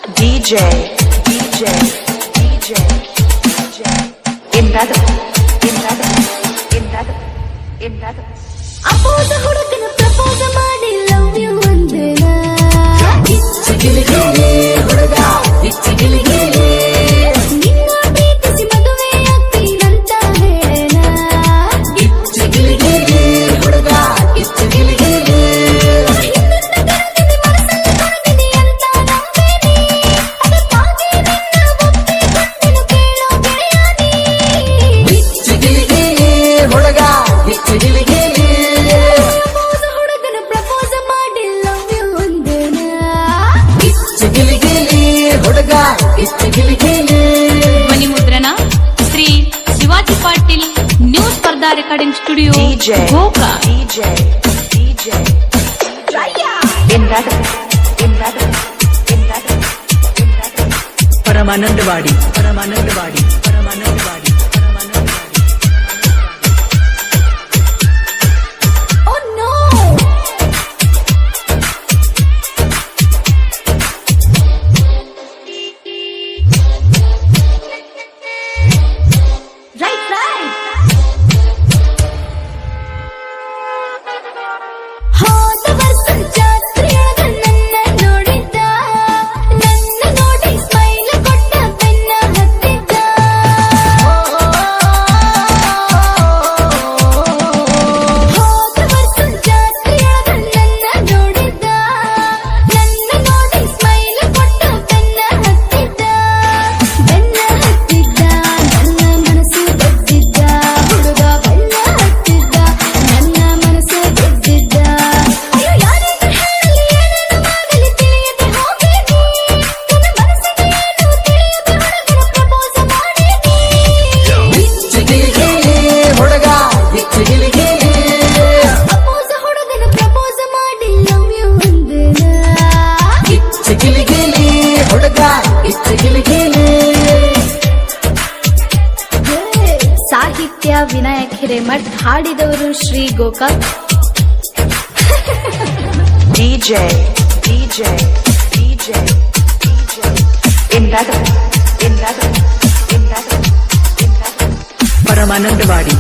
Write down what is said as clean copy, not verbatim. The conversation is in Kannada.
DJ Imrad ಅಪೋಸ ಹುಡುಗನ ಪ್ರಪೋಸ ಮಾಡಿ ಲವ್ ಯು ಅಂದೆನಾ ಗಿಲಿಗಿಲಿ ಹುಡುಗ ಗಿಲಿಗಿಲಿ ನಿನ್ನ ಪ್ರೀತಿಸಿ ಮದುವೆ ಆಗ್ತೀನಂತ ಹೇಳೇನಾ ಗಿಲಿಗಿಲಿ ಹುಡುಗ ಗಿಲಿಗಿಲಿ ಹಿಂದಿನ ಕರೆದಿದೆ ಮನಸ್ಸಲ್ಲಿ ಕರೆದಿದೆ ಅಂತ ನಂಬೇನಿ ಅದಕ್ಕಾಗಿ ನಿನ್ನ ಒಪ್ಪಿಕೊಂಡೆನು ಕೇಳೋ ಗೆಳೆಯಾನಿ ಗಿಲಿಗಿಲಿ ಹುಡುಗ ಗಿಲಿಗಿಲಿ ಅಪೋಸ ಹುಡುಗನ ಪ್ರಪೋಸ ಮಾಡಿ ಲವ್ ಯು ಅಂದೆನಾ ಗಿಲಿಗಿಲಿ ಹುಡುಗ ಗಿಲಿಗಿಲಿ ಧ್ವನಿ ಮುದ್ರಣ ಶ್ರೀ ಶಿವಾಜಿ ಪಾಟೀಲ್ ನ್ಯೂ ಸ್ಪರ್ಧಾ ರೆಕಾರ್ಡಿಂಗ್ ಸ್ಟುಡಿಯೋ ಗೋಕಾ. Imrad Paramanandwadi Oh no! Right. ಹೋದ ವರ್ಷ ಜಾತ್ರೆಯಾಗ ನನ್ನ ನೋಡಿದ್ದ ನನ್ನ ನೋಡಿ ಸ್ಮೈಲ್ ಕೊಟ್ಟ ಬೆನ್ನ ಹತ್ತಿದ್ದ ಹೋದ ವರ್ಷ ಜಾತ್ರೆಯಾಗ ನನ್ನ ನೋಡಿದ್ದ ನನ್ನ ನೋಡಿ ಸ್ಮೈಲ್ ಕೊಟ್ಟ ಬೆನ್ನ ಹತ್ತಿದ್ದ ನನ್ನ ಮನಸ್ಸು ಗೆದ್ದಿದ್ದ ಹುಡುಗ ಬೆನ್ನ ಹತ್ತಿದ್ದ ನನ್ನ ಮನಸ್ಸು ಗೆದ್ದಿದ್ದ ಅಯ್ಯೋ ಯಾರಿಗೆ ಹೇಳಲಿ ಏನೇನು ಮಾಡಲಿ ತಿಳಿಯದೆ ಹೋಗೇನಿ ನನ್ನ ಮನಸ್ಸಿಗೆ ಏನು ತಿಳಿಯದೆ ಹುಡುಗನ ಪ್ರಪೋಸ ಮಾಡೇನಿ ಗಿಲಿಗಿಲಿ ಹುಡುಗ ಗಿಲಿಗಿಲಿ ಅಪೋಸ ಹುಡುಗನ ಪ್ರಪೋಸ ಮಾಡಿ ಲವ್ ಯು ಅಂದೆನಾ ಗಿಲಿಗಿಲಿ ಹುಡುಗ ಗಿಲಿಗಿಲಿ ಸಾಹಿತ್ಯ ವಿನಾಯಕ್ ಹಿರೇಮಠ್ ಹಾಡಿದವರು ಶ್ರೀ ಗೋಕಾಕ್ DJ Imrad ಪರಮಾನಂದವಾಡಿ